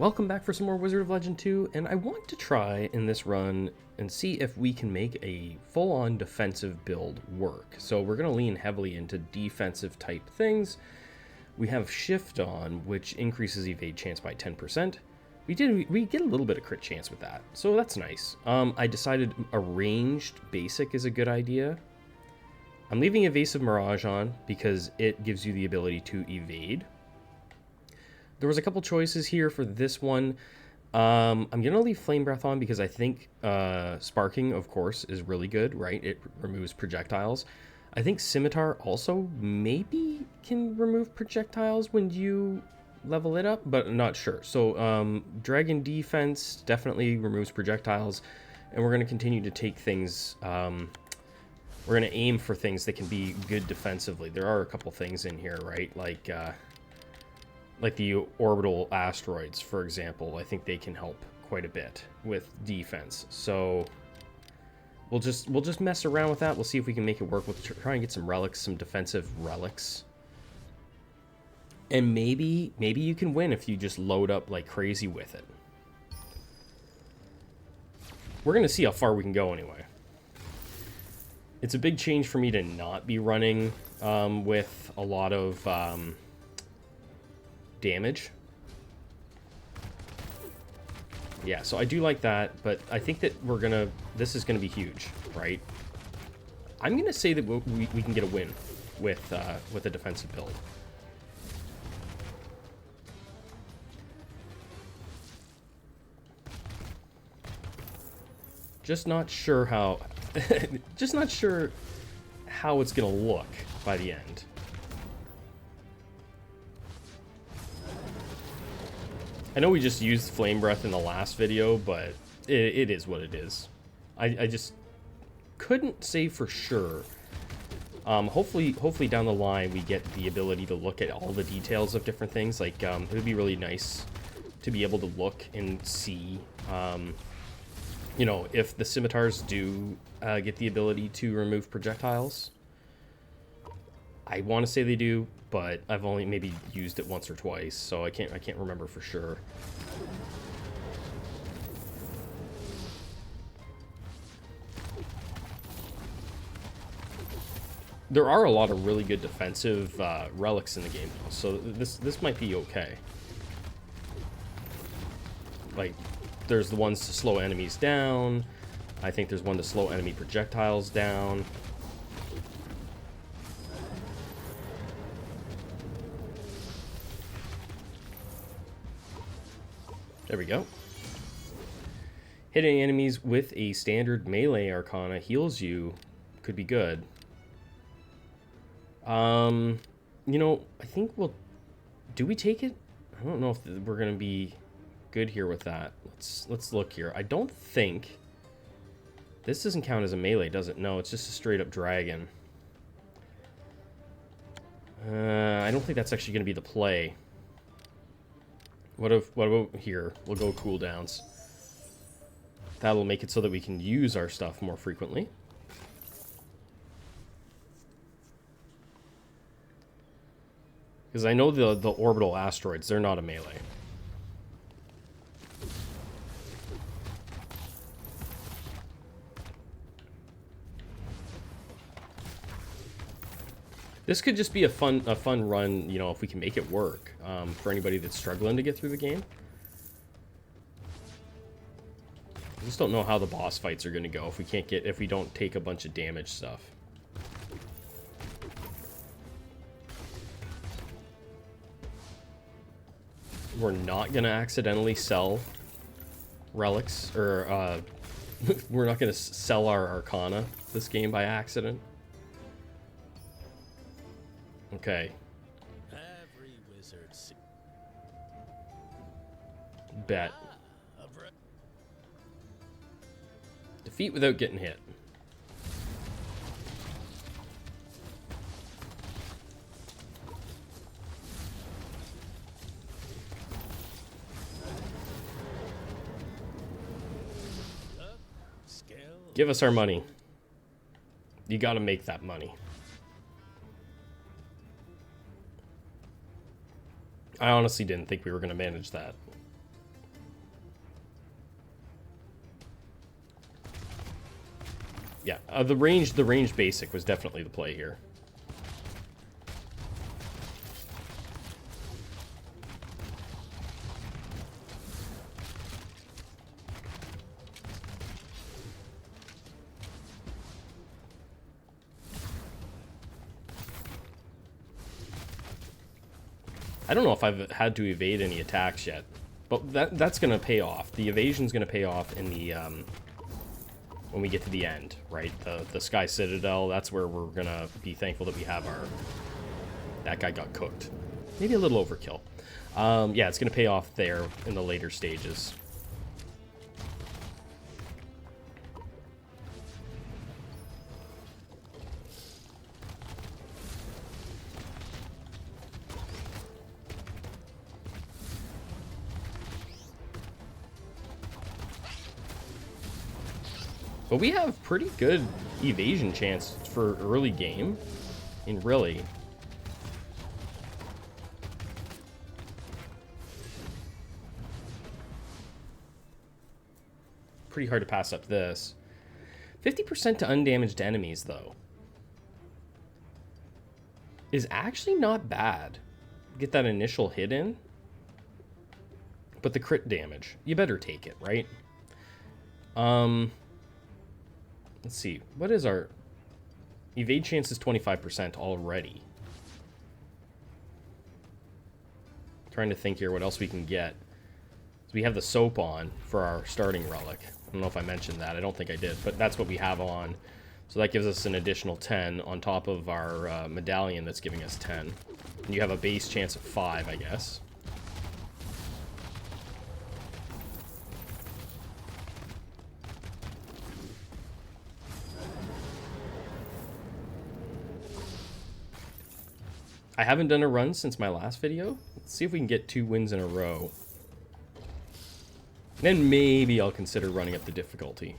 welcome back for some more Wizard of Legend 2, and I want to try in this run and see if we can make a full-on defensive build work. So we're going to lean heavily into defensive type things. We have Shift on, which increases evade chance by 10%. We get a little bit of crit chance with that, so that's nice. I decided a ranged basic is a good idea. I'm leaving Evasive Mirage on because it gives you the ability to evade. There was a couple choices here for this one. I'm going to leave Flame Breath on because I think Sparking, of course, is really good, right? It removes projectiles. I think Scimitar also maybe can remove projectiles when you level it up, but I'm not sure. So Dragon Defense definitely removes projectiles, and we're going to continue to take things... we're going to aim for things that can be good defensively. There are a couple things in here, right? Like the orbital asteroids, for example. I think they can help quite a bit with defense. So we'll just mess around with that. We'll see if we can make it work. We'll try and get some relics, some defensive relics. And maybe you can win if you just load up like crazy with it. We're going to see how far we can go anyway. It's a big change for me to not be running with a lot of damage. Yeah, so I do like that, but I think that this is gonna be huge, right? I'm gonna say that we can get a win with a defensive build. Just not sure how just not sure how it's gonna look by the end. I know we just used Flame Breath in the last video, but it is what it is. I just couldn't say for sure. Hopefully down the line we get the ability to look at all the details of different things. Like, it would be really nice to be able to look and see, you know, if the scimitars do get the ability to remove projectiles. I want to say they do, but I've only maybe used it once or twice, so I can't remember for sure. There are a lot of really good defensive relics in the game, so this might be okay. Like, there's the ones to slow enemies down. I think there's one to slow enemy projectiles down. There we go. Hitting enemies with a standard melee Arcana heals you. Could be good. You know, I think we'll... Do we take it? I don't know if we're going to be good here with that. Let's look here. I don't think... This doesn't count as a melee, does it? No, it's just a straight up dragon. I don't think that's actually going to be the play. What about here? We'll go cooldowns. That'll make it so that we can use our stuff more frequently. Because I know the orbital asteroids, they're not a melee. This could just be a fun run, you know, if we can make it work, for anybody that's struggling to get through the game. I just don't know how the boss fights are going to go if we don't take a bunch of damage stuff. We're not going to accidentally sell relics, or we're not going to sell our Arcana this game by accident. Okay. Every wizard Bet. Defeat without getting hit. Give us our money. You gotta make that money. I honestly didn't think we were gonna manage that. Yeah, the range basic was definitely the play here. I don't know if I've had to evade any attacks yet, but that's going to pay off. The evasion's going to pay off in the when we get to the end, right? The Sky Citadel, that's where we're going to be thankful that we have our... That guy got cooked. Maybe a little overkill. Yeah, it's going to pay off there in the later stages. But we have pretty good evasion chance for early game. I mean, really. Pretty hard to pass up this. 50% to undamaged enemies, though, is actually not bad. Get that initial hit in. But the crit damage, you better take it, right? Let's see. What is our... Evade chance is 25% already. Trying to think here what else we can get. So we have the soap on for our starting relic. I don't know if I mentioned that. I don't think I did, but that's what we have on. So that gives us an additional 10 on top of our medallion that's giving us 10. And you have a base chance of 5, I guess. I haven't done a run since my last video. Let's see if we can get 2 wins in a row. Then maybe I'll consider running up the difficulty.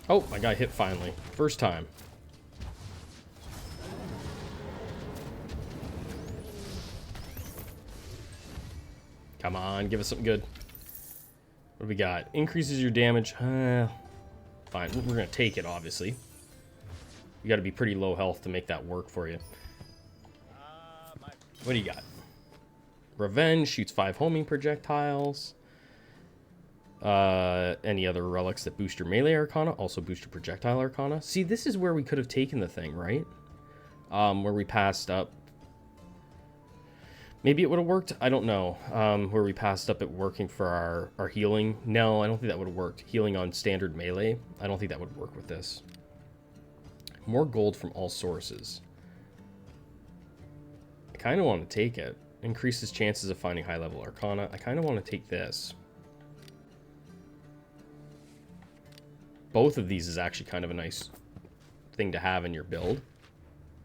Oh, I got hit finally. First time. Come on, give us something good. What do we got? Increases your damage. Fine, we're going to take it, obviously. You got to be pretty low health to make that work for you. What do you got? Revenge shoots 5 homing projectiles. Any other relics that boost your melee arcana also boost your projectile arcana. See, this is where we could have taken the thing, right? Where we passed up. Maybe it would have worked. I don't know. Where we passed up it working for our healing. No, I don't think that would have worked. Healing on standard melee. I don't think that would work with this. More gold from all sources. I kind of want to take it. Increases chances of finding high level arcana. I kind of want to take this. Both of these is actually kind of a nice thing to have in your build.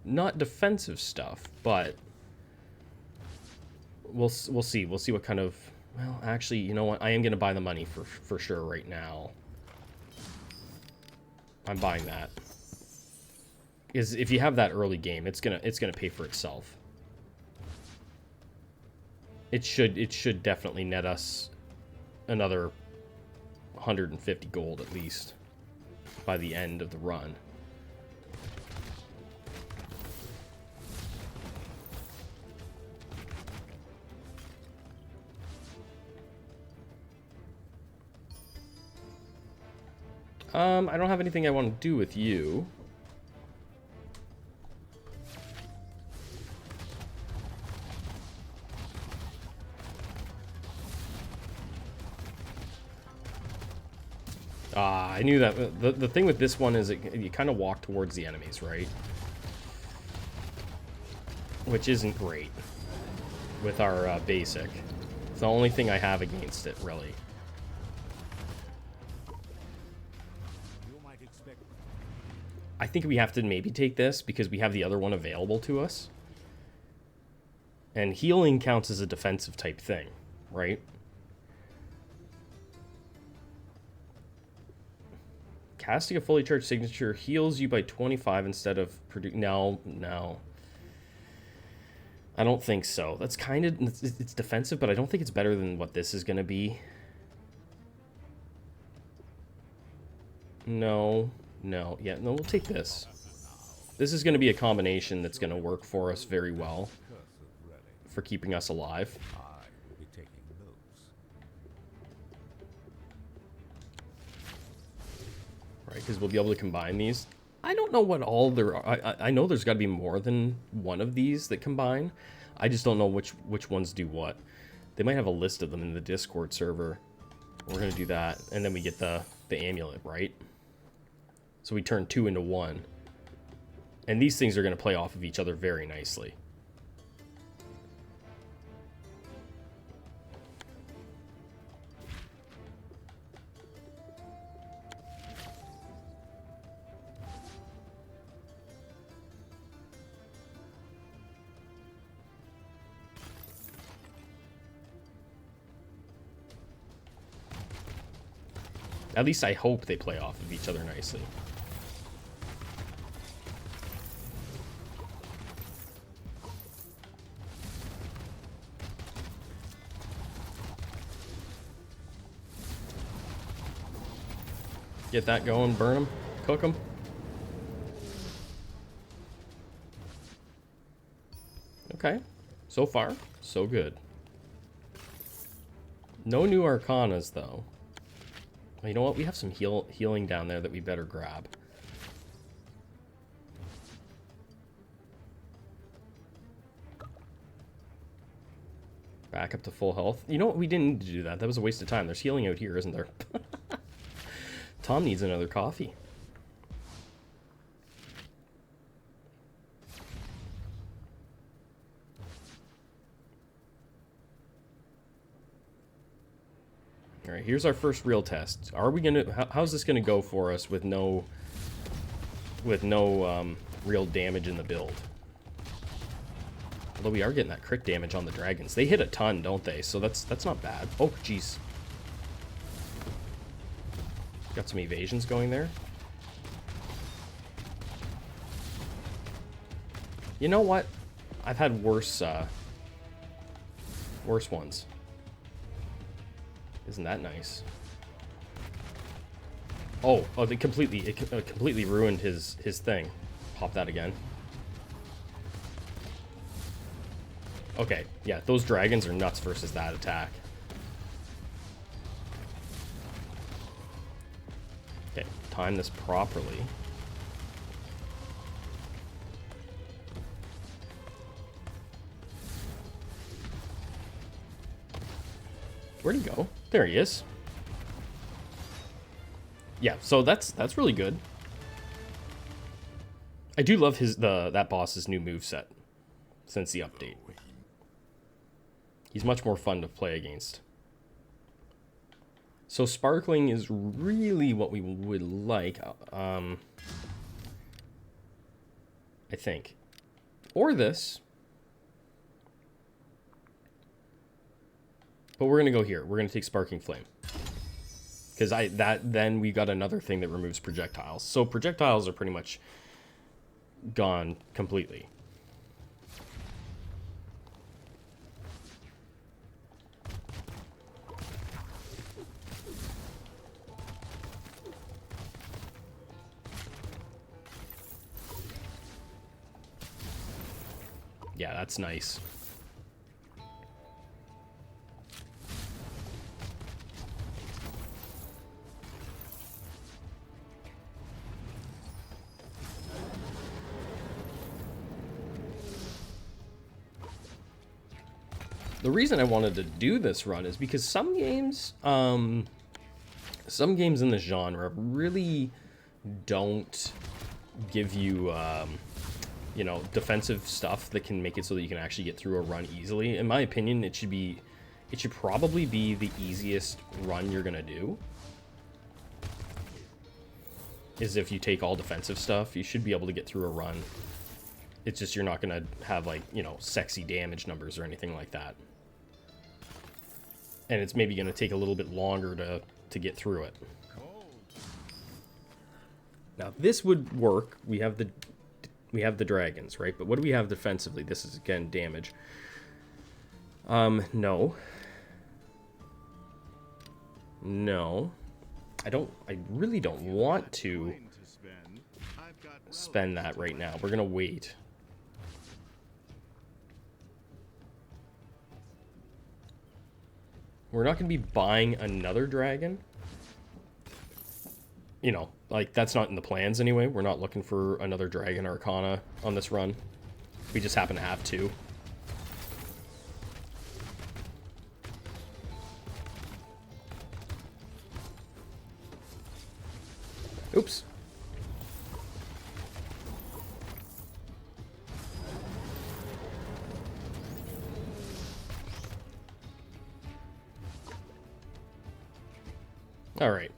Not defensive stuff, but... We'll see. We'll see what kind of... Well, actually, you know what? I am going to buy the money for sure right now. I'm buying that. Because if you have that early game, it's gonna pay for itself. It should definitely net us another 150 gold at least by the end of the run. I don't have anything I want to do with you. I knew that. The thing with this one is you kind of walk towards the enemies, right? Which isn't great with our basic. It's the only thing I have against it, really. I think we have to maybe take this because we have the other one available to us. And healing counts as a defensive type thing, right? Casting a fully charged signature heals you by 25 instead of... No. I don't think so. That's kind of... It's defensive, but I don't think it's better than what this is going to be. No. Yeah, no, we'll take this. This is going to be a combination that's going to work for us very well. For keeping us alive. Right, because we'll be able to combine these. I don't know what all there are. I know there's got to be more than one of these that combine. I just don't know which ones do what. They might have a list of them in the Discord server. We're going to do that, and then we get the amulet, right? So we turn 2 into 1. And these things are going to play off of each other very nicely. At least I hope they play off of each other nicely. Get that going, burn them, cook them. Okay, so far, so good. No new Arcanas, though. You know what? We have some healing down there that we better grab. Back up to full health. You know what? We didn't need to do that. That was a waste of time. There's healing out here, isn't there? Tom needs another coffee. All right, here's our first real test. Are we gonna? How's this gonna go for us with no real damage in the build? Although we are getting that crit damage on the dragons. They hit a ton, don't they? So that's not bad. Oh, jeez. Got some evasions going there. You know what? I've had worse ones. Isn't that nice? Oh, it completely ruined his thing. Pop that again. Okay, yeah, those dragons are nuts versus that attack. Okay, time this properly. Where'd he go? There he is. Yeah, so that's really good. I do love that boss's new moveset since the update. He's much more fun to play against. So sparkling is really what we would like, I think. Or this. But we're gonna go here. We're gonna take Sparking Flame. Because then we got another thing that removes projectiles. So projectiles are pretty much gone completely. Yeah, that's nice. The reason I wanted to do this run is because some games in the genre really don't give you, you know, defensive stuff that can make it so that you can actually get through a run easily. In my opinion, it should probably be the easiest run you're gonna do. Is if you take all defensive stuff, you should be able to get through a run. It's just you're not gonna have, like, you know, sexy damage numbers or anything like that. And it's maybe gonna take a little bit longer to get through it. Now this would work. We have the dragons, right? But what do we have defensively? This is again damage. No. No. I really don't want to spend that right now. We're gonna wait. We're not gonna be buying another dragon. You know, like, that's not in the plans anyway. We're not looking for another dragon Arcana on this run. We just happen to have two. Oops. All right.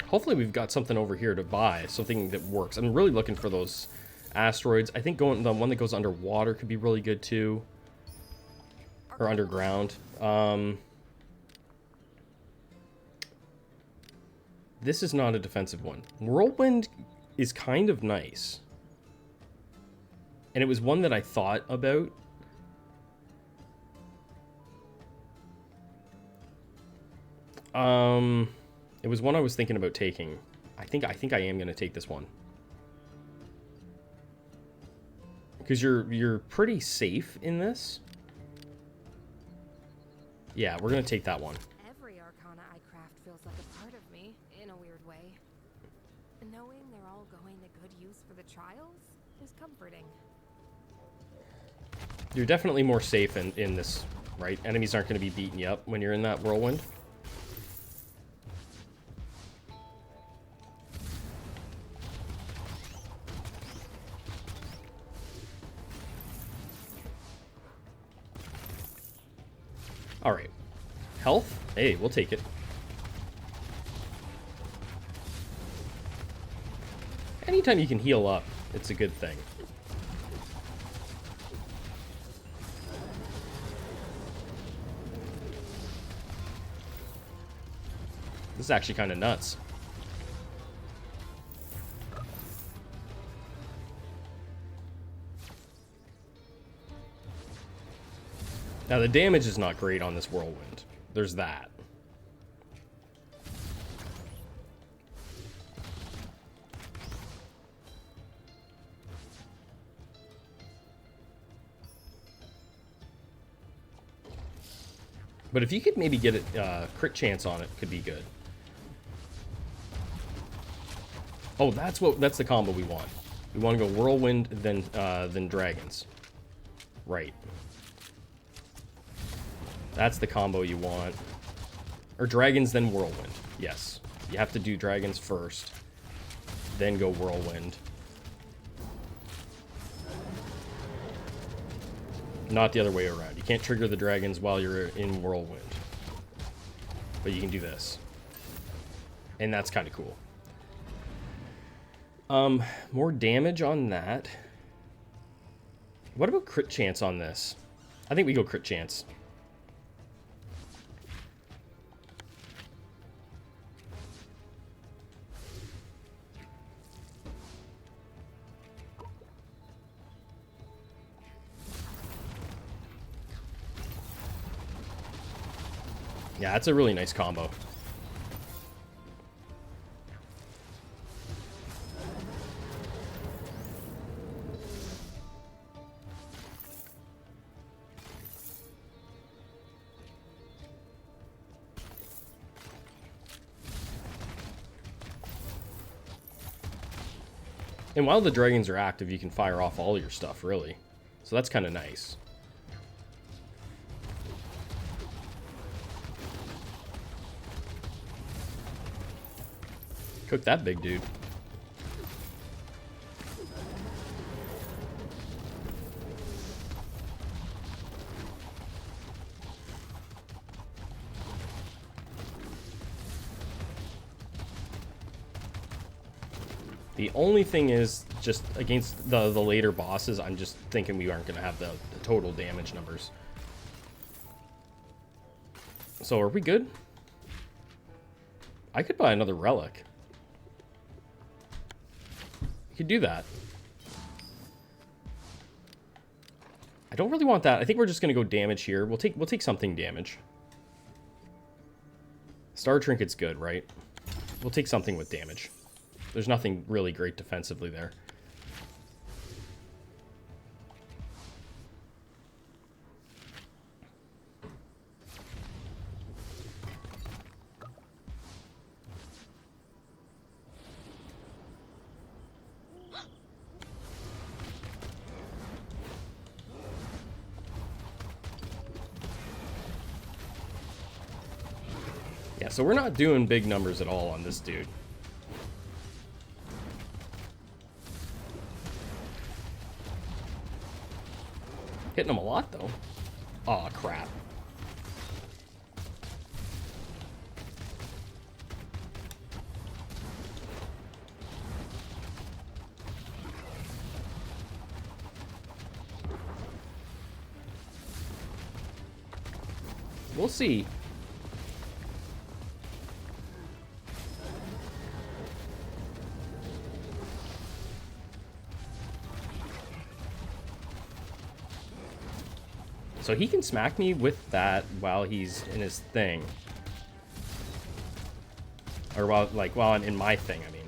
Hopefully we've got something over here to buy, something that works. I'm really looking for those asteroids. I think the one that goes underwater could be really good too. Or underground. This is not a defensive one. Whirlwind is kind of nice. And it was one that I thought about. It was one I was thinking about taking. I think I am going to take this one. Because you're pretty safe in this. Yeah, we're going to take that one. Every Arcana I craft feels like a part of me, in a weird way. Knowing they're all going to good use for the trials is comforting. You're definitely more safe in this, right? Enemies aren't going to be beating you up when you're in that whirlwind. Alright. Health? Hey, we'll take it. Anytime you can heal up, it's a good thing. This is actually kind of nuts. Now, the damage is not great on this whirlwind. There's that. But if you could maybe get a crit chance on it, could be good. Oh, that's the combo we want. We want to go whirlwind, then dragons. Right. That's the combo you want. Or dragons, then whirlwind. Yes. You have to do dragons first, then go whirlwind. Not the other way around. You can't trigger the dragons while you're in whirlwind. But you can do this. And that's kind of cool. More damage on that. What about crit chance on this? I think we go crit chance. Yeah, that's a really nice combo. And while the dragons are active, you can fire off all your stuff, really. So that's kind of nice. Cook that big dude. The only thing is, just against the later bosses, I'm just thinking we aren't going to have the total damage numbers. So are we good? I could buy another relic. You could do that. I don't really want that. I think we're just going to go damage here. We'll take something damage. Star Trinket's good, right? We'll take something with damage. There's nothing really great defensively there. Yeah, so we're not doing big numbers at all on this dude. Hitting him a lot, though. Aw, crap. We'll see. So he can smack me with that while he's in his thing. Or while I'm in my thing, I mean.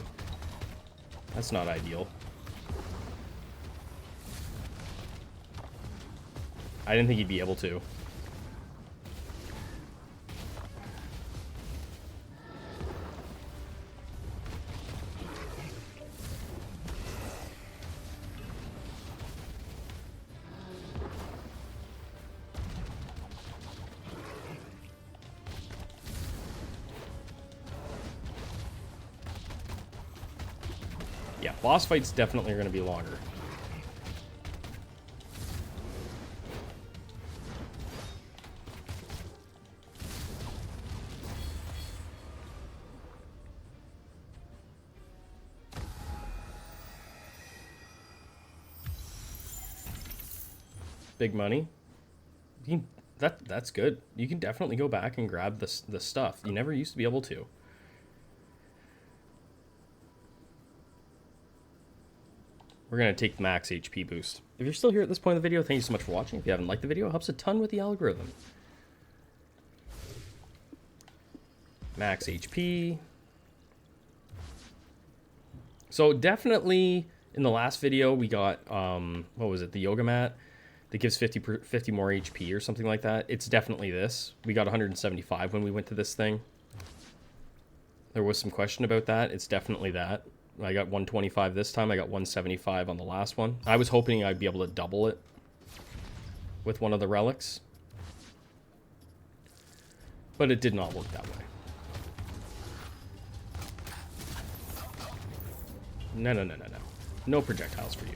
That's not ideal. I didn't think he'd be able to. Yeah, boss fights definitely are going to be longer. Big money. That's good. You can definitely go back and grab the stuff. You never used to be able to. We're going to take the max HP boost. If you're still here at this point in the video, thank you so much for watching. If you haven't liked the video, it helps a ton with the algorithm. Max HP. So definitely in the last video we got, what was it, the yoga mat that gives 50 more HP or something like that. It's definitely this. We got 175 when we went to this thing. There was some question about that. It's definitely that. I got 125 this time. I got 175 on the last one. I was hoping I'd be able to double it with one of the relics. But it did not work that way. No. No projectiles for you.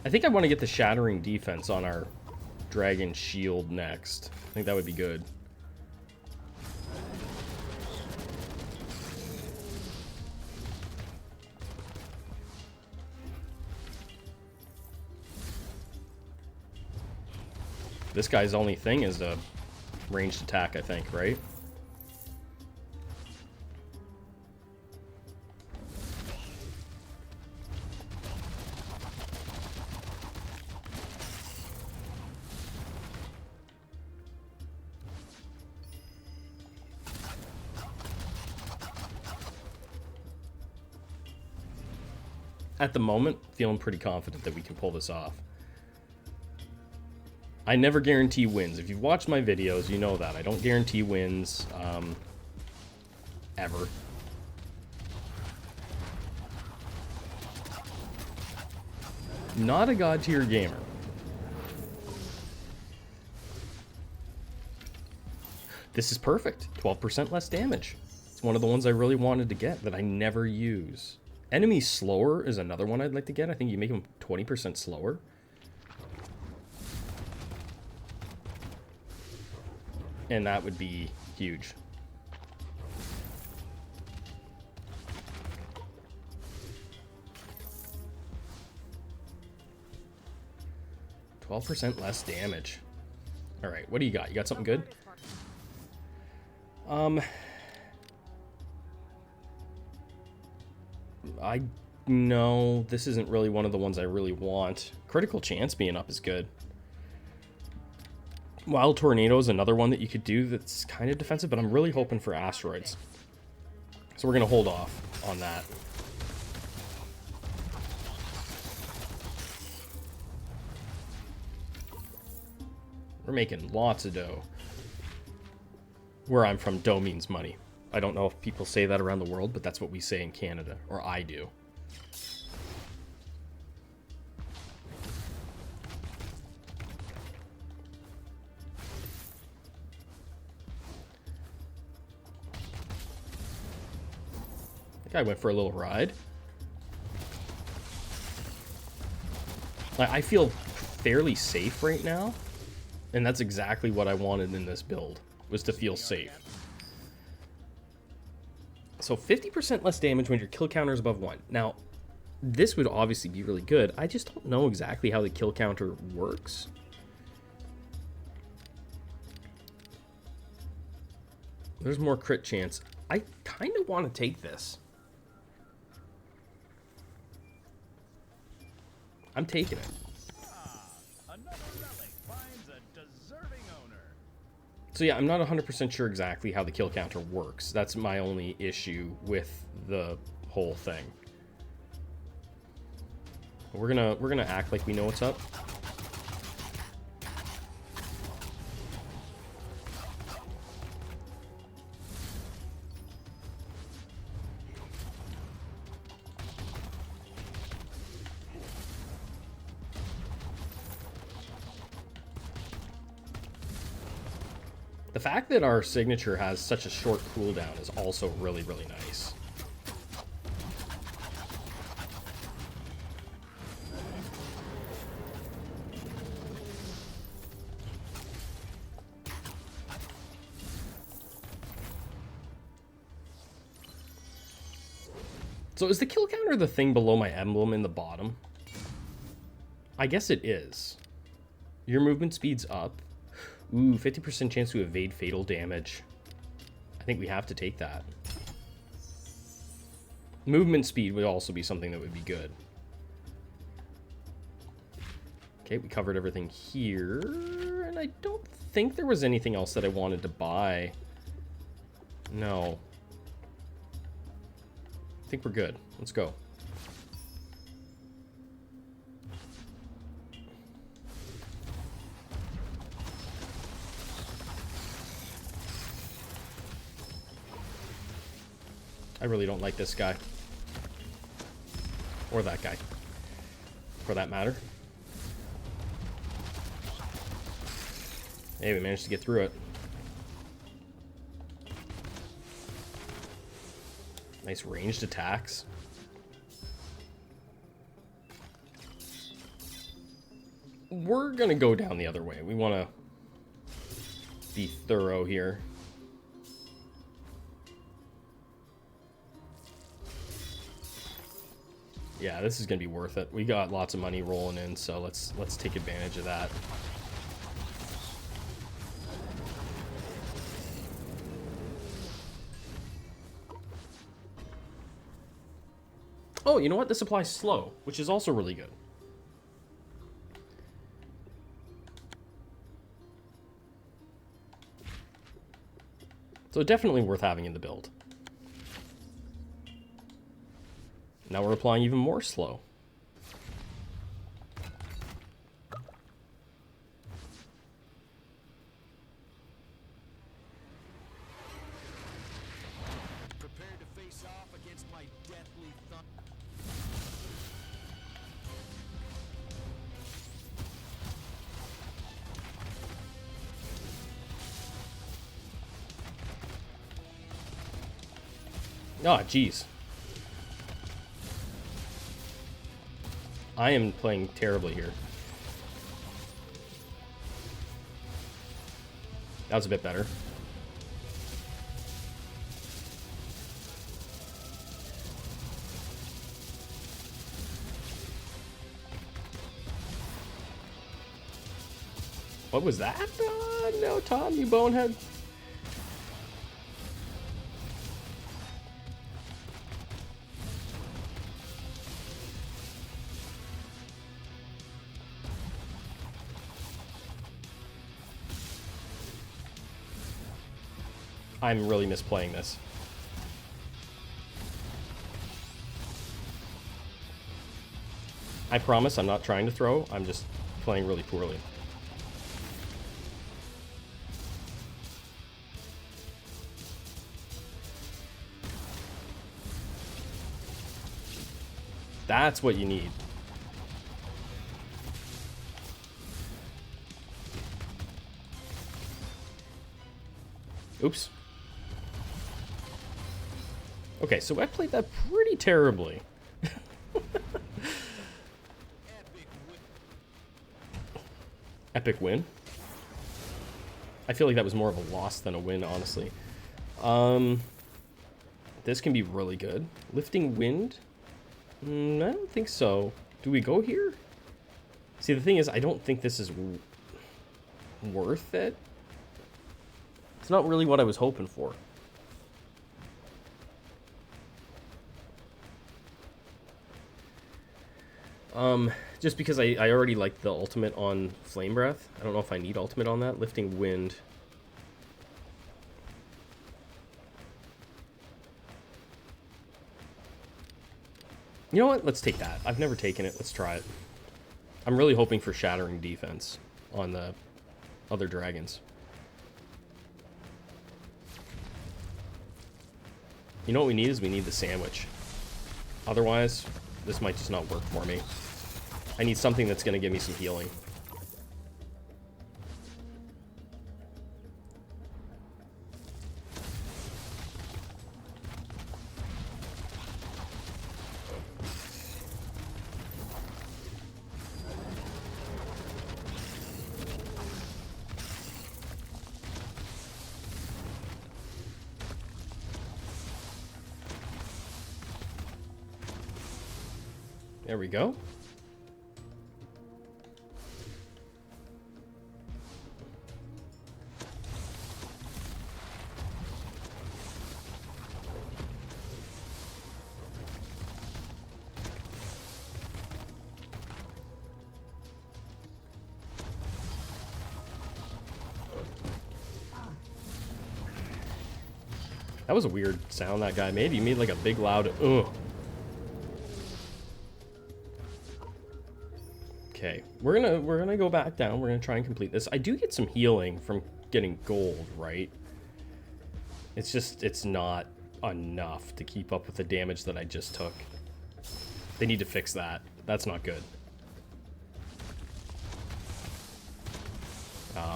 I think I want to get the shattering defense on our dragon shield next. I think that would be good. This guy's only thing is a ranged attack, I think, right? At the moment, feeling pretty confident that we can pull this off. I never guarantee wins. If you've watched my videos, you know that. I don't guarantee wins, ever. Not a god tier gamer. This is perfect. 12% less damage. It's one of the ones I really wanted to get that I never use. Enemy slower is another one I'd like to get. I think you make them 20% slower. And that would be huge. %12 less damage. All right, what do you got? You got something good? No, this isn't really one of the ones I really want. Critical chance being up is good. Wild Tornado is another one that you could do that's kind of defensive, but I'm really hoping for asteroids. So we're going to hold off on that. We're making lots of dough. Where I'm from, dough means money. I don't know if people say that around the world, but that's what we say in Canada, or I do. I think I went for a little ride. I feel fairly safe right now, and that's exactly what I wanted in this build, was to feel safe. So 50% less damage when your kill counter is above 1. Now, this would obviously be really good. I just don't know exactly how the kill counter works. There's more crit chance. I kind of want to take this. I'm taking it. Another relic finds a deserving owner. So yeah, I'm not 100% sure exactly how the kill counter works. That's my only issue with the whole thing. We're gonna act like we know what's up. The fact that our signature has such a short cooldown is also really, really nice. So is the kill counter the thing below my emblem in the bottom? I guess it is. Your movement speed's up. Ooh, 50% chance to evade fatal damage. I think we have to take that. Movement speed would also be something that would be good. Okay, we covered everything here. And I don't think there was anything else that I wanted to buy. No. I think we're good. Let's go. I really don't like this guy. Or that guy. For that matter. Hey, we managed to get through it. Nice ranged attacks. We're gonna go down the other way. We want to be thorough here. Yeah, this is gonna be worth it. We got lots of money rolling in, so let's take advantage of that. Oh, you know what? This applies slow, which is also really good. So definitely worth having in the build. Now we're applying even more slow. Prepare to face off against my deathly thumb. Oh, jeez. I am playing terribly here. That was a bit better. What was that? No, Tom, you bonehead. I'm really misplaying this. I promise I'm not trying to throw, I'm just playing really poorly. That's what you need. Oops. Okay, so I played that pretty terribly. Epic win. I feel like that was more of a loss than a win, honestly. This can be really good. Lifting wind? I don't think so. Do we go here? See, the thing is, I don't think this is worth it. It's not really what I was hoping for. Just because I already like the ultimate on Flame Breath. I don't know if I need ultimate on that. Lifting wind. You know what? Let's take that. I've never taken it. Let's try it. I'm really hoping for shattering defense on the other dragons. You know what we need is we need the sandwich. Otherwise, this might just not work for me. I need something that's going to give me some healing. There we go. That was a weird sound that guy made. He made like a big loud ugh. Okay, we're gonna go back down. We're gonna try and complete this. I do get some healing from getting gold, right? It's just, it's not enough to keep up with the damage that I just took. They need to fix that. That's not good.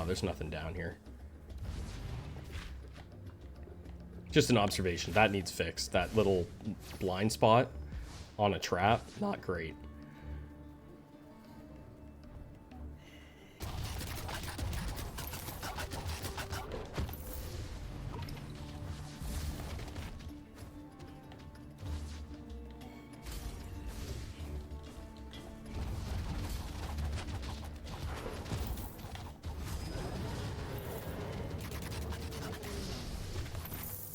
There's nothing down here. Just an observation. That needs fixed. That little blind spot on a trap, not great.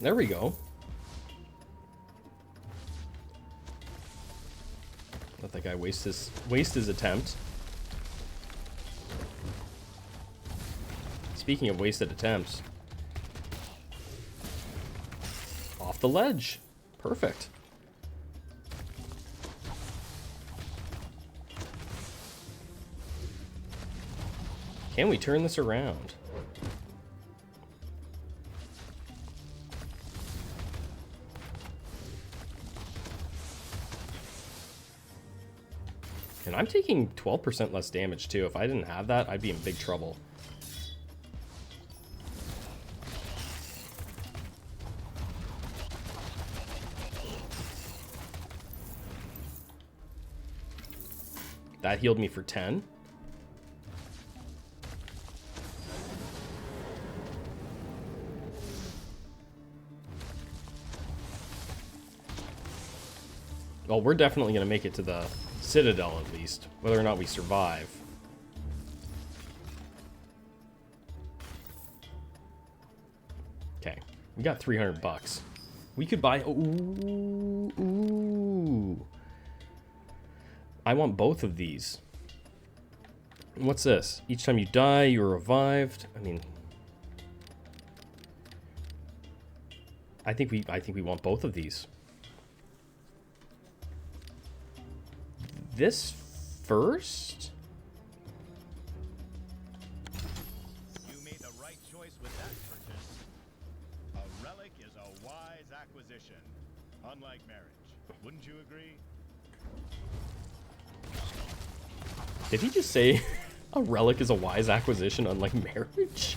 There we go. Let that guy waste his attempt. Speaking of wasted attempts. Off the ledge. Perfect. Can we turn this around? And I'm taking 12% less damage too. If I didn't have that, I'd be in big trouble. That healed me for 10. Well, we're definitely going to make it to the Citadel at least, whether or not we survive. Okay, we got 300 bucks. We could buy... Ooh. I want both of these. What's this? Each time you die, you're revived. I mean... I think we want both of these. This first? You made the right choice with that purchase. A relic is a wise acquisition, unlike marriage. Wouldn't you agree? Did he just say a relic is a wise acquisition, unlike marriage?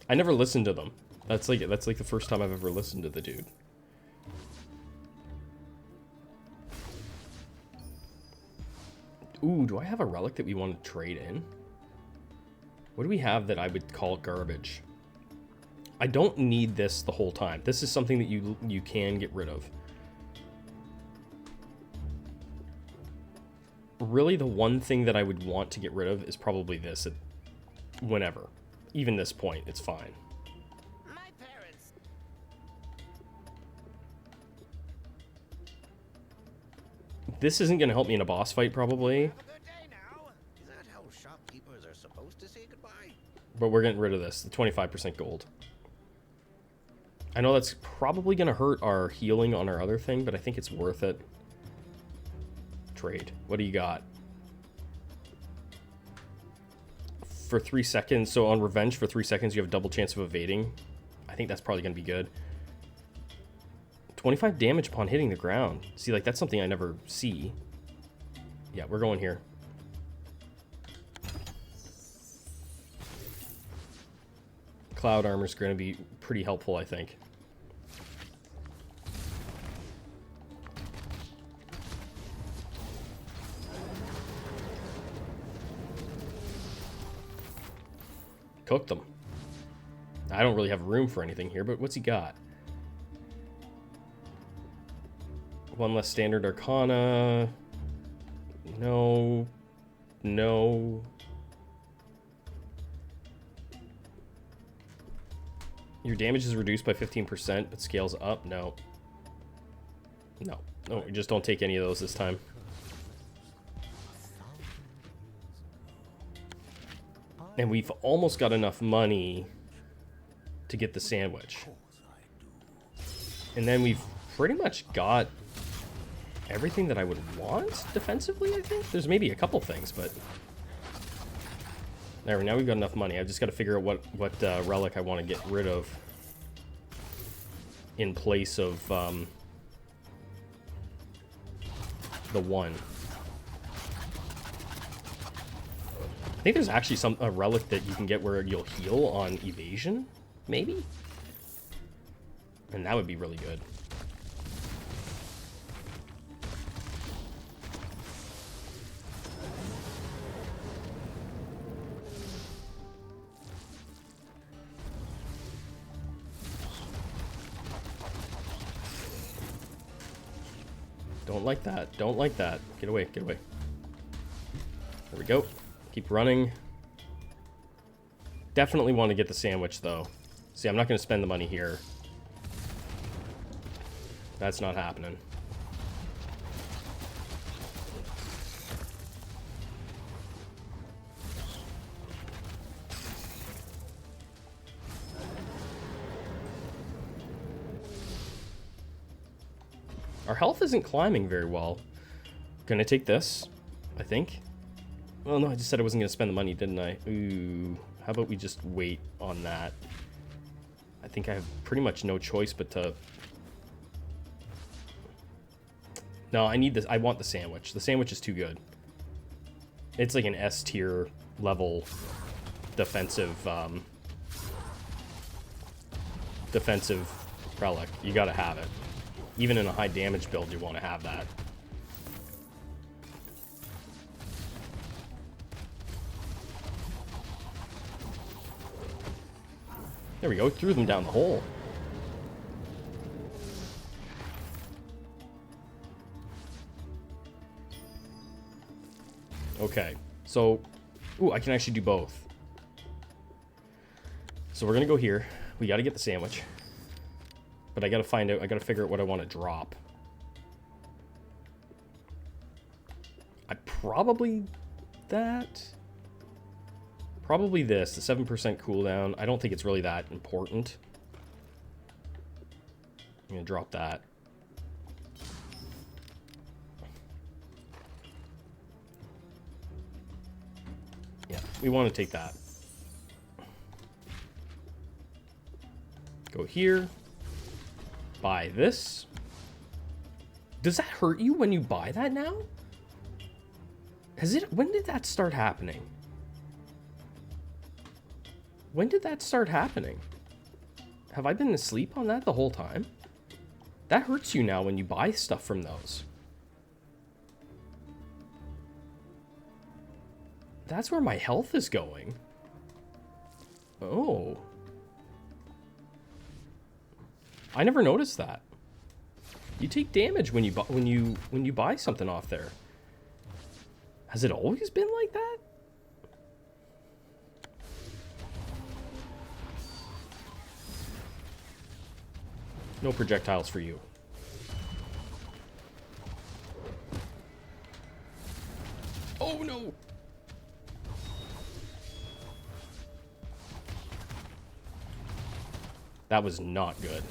I never listened to them. That's like the first time I've ever listened to the dude. Ooh, do I have a relic that we want to trade in? What do we have that I would call garbage? I don't need this the whole time. This is something that you can get rid of. Really, the one thing that I would want to get rid of is probably this whenever. Even this point, it's fine. My parents. This isn't going to help me in a boss fight, probably. Have a good day now. Is that how shopkeepers are supposed to say goodbye? But we're getting rid of this, the 25% gold. I know that's probably going to hurt our healing on our other thing, but I think it's worth it. Trade. What do you got? For 3 seconds, so on Revenge, for 3 seconds, you have a double chance of evading. I think that's probably going to be good. 25 damage upon hitting the ground. See, like, that's something I never see. Yeah, we're going here. Cloud armor is going to be pretty helpful, I think. Cooked them. I don't really have room for anything here, but what's he got? One less standard Arcana. No. No. Your damage is reduced by 15%, but scales up? No. No. No, we just don't take any of those this time. And we've almost got enough money to get the sandwich. And then we've pretty much got everything that I would want defensively, I think. There's maybe a couple things, but... There, now we've got enough money. I've just got to figure out what relic I want to get rid of in place of the one. I think there's actually a relic that you can get where you'll heal on evasion, maybe? And that would be really good. Don't like that. Don't like that. Get away. Get away. There we go. Keep running. Definitely want to get the sandwich, though. See, I'm not going to spend the money here. That's not happening. Our health isn't climbing very well. Gonna take this, I think. Well, no, I just said I wasn't gonna spend the money, didn't I? Ooh, how about we just wait on that? I think I have pretty much no choice but to... No, I need this. I want the sandwich. The sandwich is too good. It's like an S tier level defensive defensive relic. You gotta have it. Even in a high damage build, you want to have that. There we go, threw them down the hole. Okay, so, ooh, I can actually do both. So we're gonna go here. We gotta get the sandwich. But I gotta find out, I gotta figure out what I want to drop. Probably that. Probably this, the 7% cooldown. I don't think it's really that important. I'm gonna drop that. Yeah, we want to take that. Go here. Buy this. Does that hurt you when you buy that now? Has it? When did that start happening? When did that start happening? Have I been asleep on that the whole time? That hurts you now when you buy stuff from those. That's where my health is going. Oh. I never noticed that. You take damage when you buy something off there. Has it always been like that? No projectiles for you. Oh no! That was not good.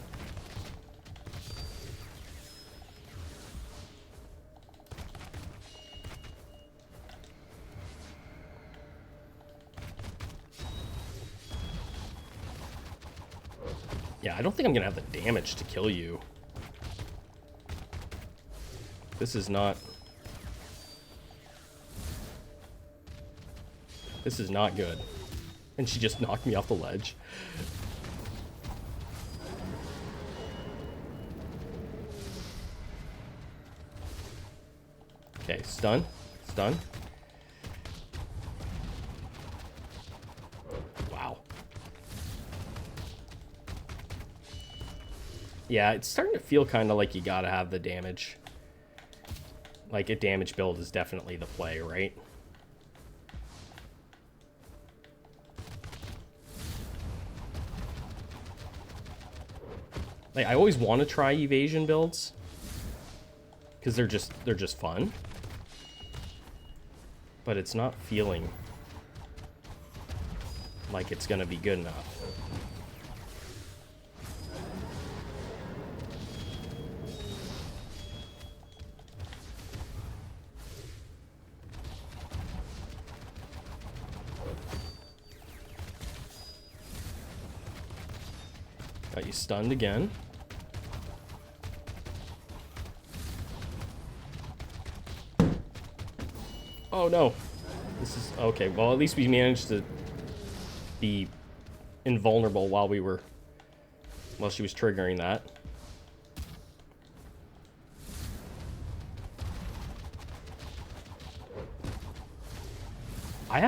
Yeah, I don't think I'm gonna have the damage to kill you. This is not... This is not good. And she just knocked me off the ledge. Okay, stun. Stun. Wow. Yeah, it's starting to feel kind of like you gotta have the damage. Like, a damage build is definitely the play, right? Like, I always want to try evasion builds. Because they're just fun. But it's not feeling like it's gonna be good enough. Got you stunned again. Oh no. This is okay. Well, at least we managed to be invulnerable while she was triggering that. I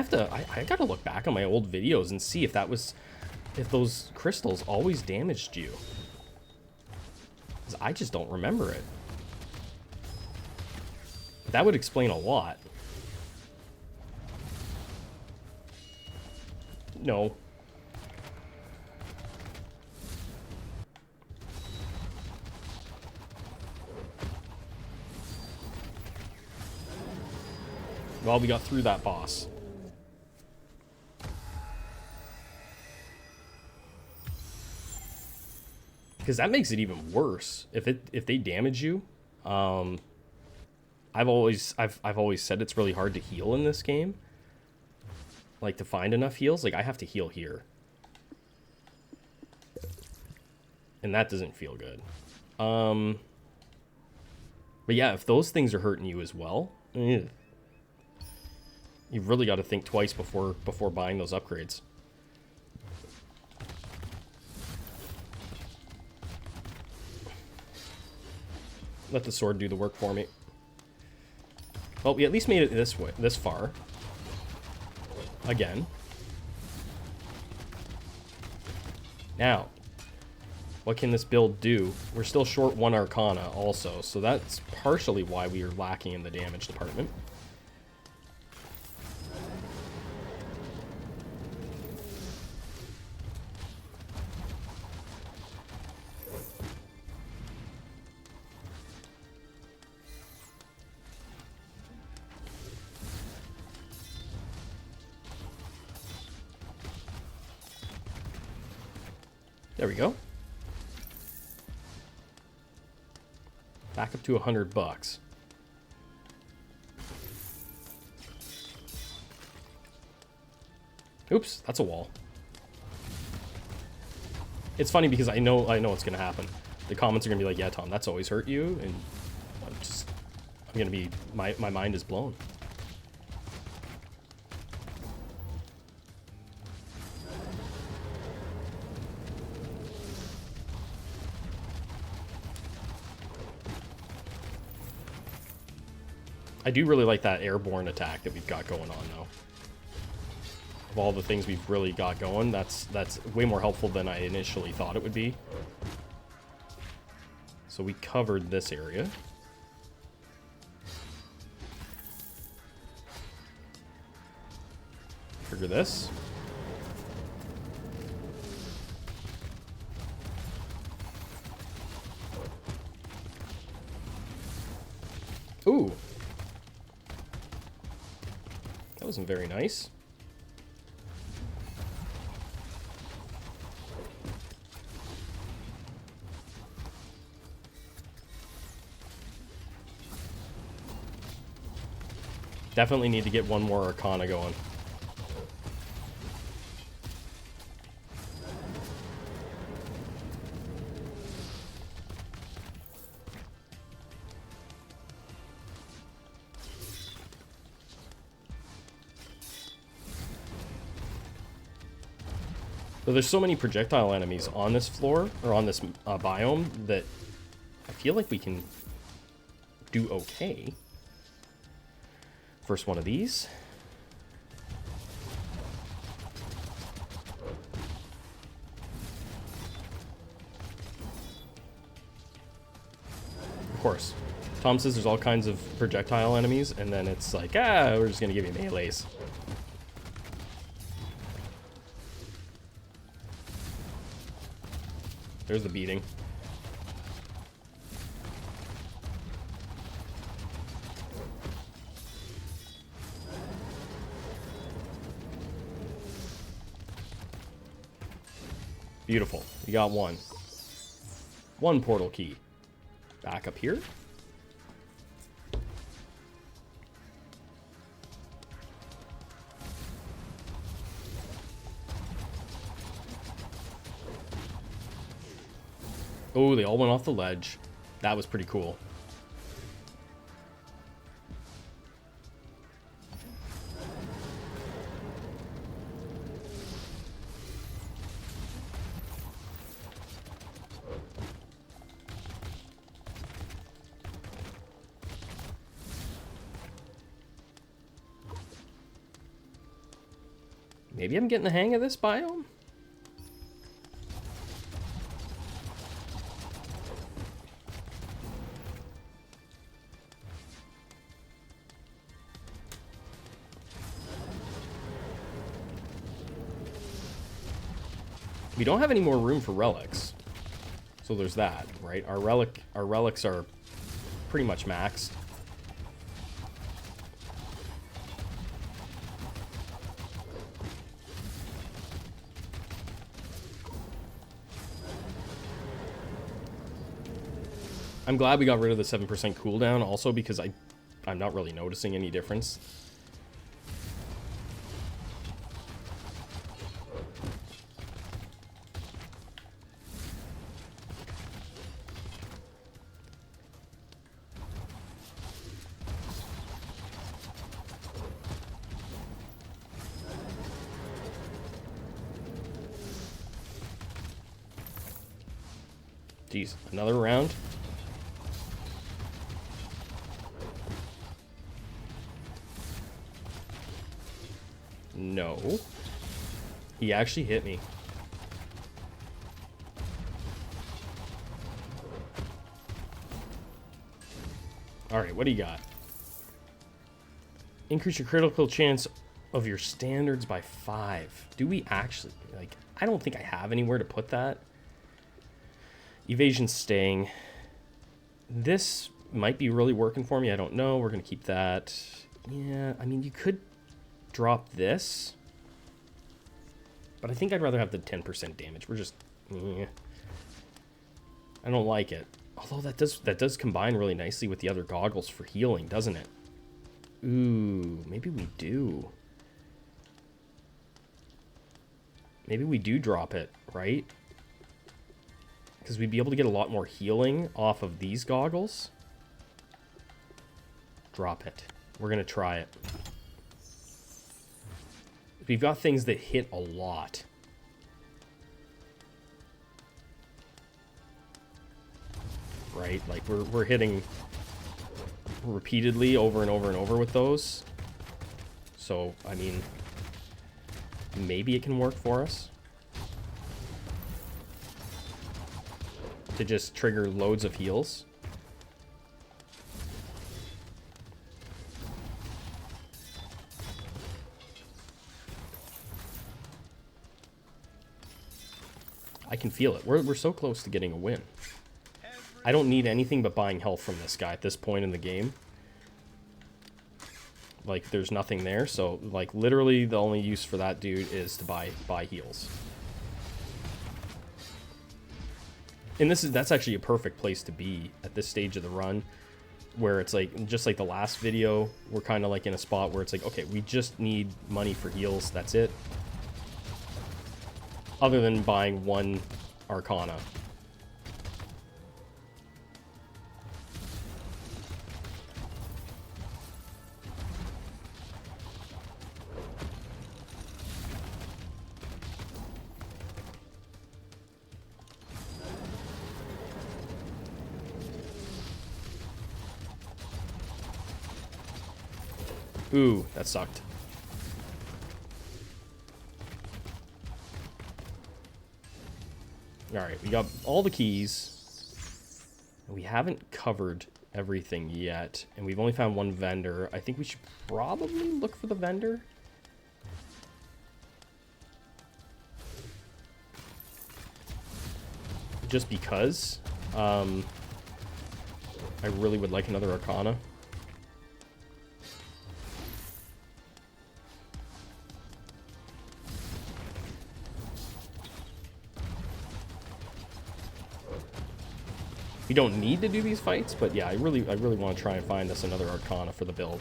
gotta look back on my old videos and see if those crystals always damaged you. 'Cause I just don't remember it. That would explain a lot. No. Well, we got through that boss. Because that makes it even worse. If they damage you, I've always said it's really hard to heal in this game. Like, to find enough heals, like, I have to heal here. And that doesn't feel good. But yeah, if those things are hurting you as well, you've really got to think twice before buying those upgrades. Let the sword do the work for me. Well, we at least made it this far. Again. Now, what can this build do? We're still short 1 Arcana also, so that's partially why we are lacking in the damage department. There we go. Back up to $100. Oops, that's a wall. It's funny because I know what's gonna happen. The comments are gonna be like, "Yeah, Tom, that's always hurt you," and I'm gonna be my mind is blown. I do really like that airborne attack that we've got going on, though. Of all the things we've really got going, that's way more helpful than I initially thought it would be. So we covered this area. Trigger this. Ooh. That wasn't very nice. Definitely need to get one more Arcana going. So there's so many projectile enemies on this floor, or on this biome, that I feel like we can do okay. First one of these. Of course. Tom says there's all kinds of projectile enemies, and then it's like, we're just gonna give you melees. There's the beating. Beautiful. We got one. One portal key. Back up here. Oh, they all went off the ledge. That was pretty cool. Maybe I'm getting the hang of this biome? We don't have any more room for relics. So there's that, right? Our relics are pretty much maxed. I'm glad we got rid of the 7% cooldown also because I'm not really noticing any difference. Jeez, another round. No. He actually hit me. Alright, what do you got? Increase your critical chance of your standards by 5. Do we actually... Like, I don't think I have anywhere to put that. Evasion staying. This might be really working for me. I don't know. We're going to keep that. Yeah, I mean, you could drop this. But I think I'd rather have the 10% damage. We're just... I don't like it. Although that does combine really nicely with the other goggles for healing, doesn't it? Ooh, maybe we do. Maybe we do drop it, right? Because we'd be able to get a lot more healing off of these goggles. Drop it. We're going to try it. We've got things that hit a lot. Right? Like, we're hitting repeatedly over and over and over with those. So, I mean, maybe it can work for us. To just trigger loads of heals. I can feel it. We're so close to getting a win. I don't need anything but buying health from this guy at this point in the game. Like, there's nothing there, so, like, literally the only use for that dude is to buy heals. And that's actually a perfect place to be at this stage of the run, where it's like, just like the last video, we're kind of like in a spot where it's like, okay, we just need money for heals, that's it. Other than buying one Arcana. Ooh, that sucked. Alright, we got all the keys. We haven't covered everything yet. And we've only found one vendor. I think we should probably look for the vendor. Just because. I really would like another Arcana. We don't need to do these fights, but yeah, I really want to try and find us another Arcana for the build.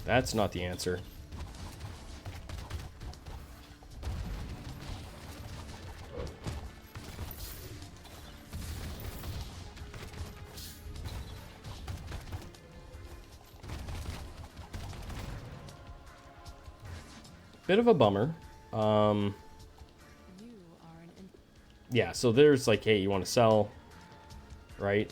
That's not the answer. Bit of a bummer. Yeah, so there's like, hey, you want to sell, right?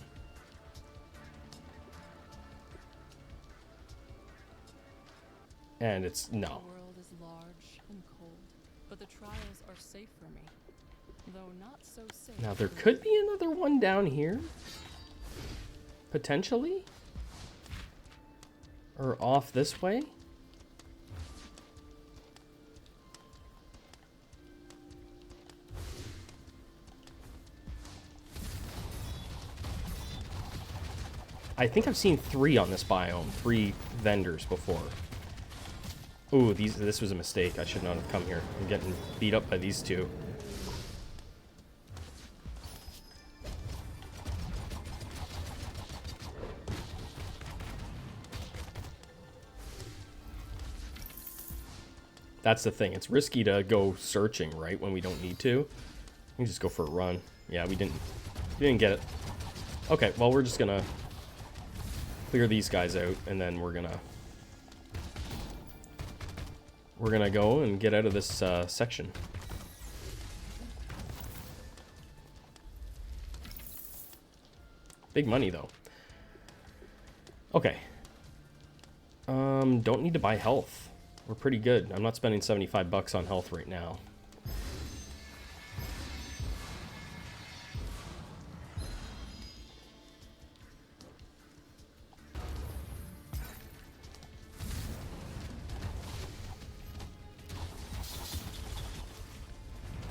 And it's no. The world is large and cold, but the trials are safe for me, though not so safe. Now there could be another one down here, potentially, or off this way. I think I've seen 3 on this biome, 3 vendors before. Ooh, this was a mistake. I should not have come here. I'm getting beat up by these two. That's the thing. It's risky to go searching, right, when we don't need to. We can just go for a run. Yeah, we didn't get it. Okay, well, we're just gonna clear these guys out, and then we're gonna go and get out of this section. Big money, though. Okay. Don't need to buy health. We're pretty good. I'm not spending 75 bucks on health right now.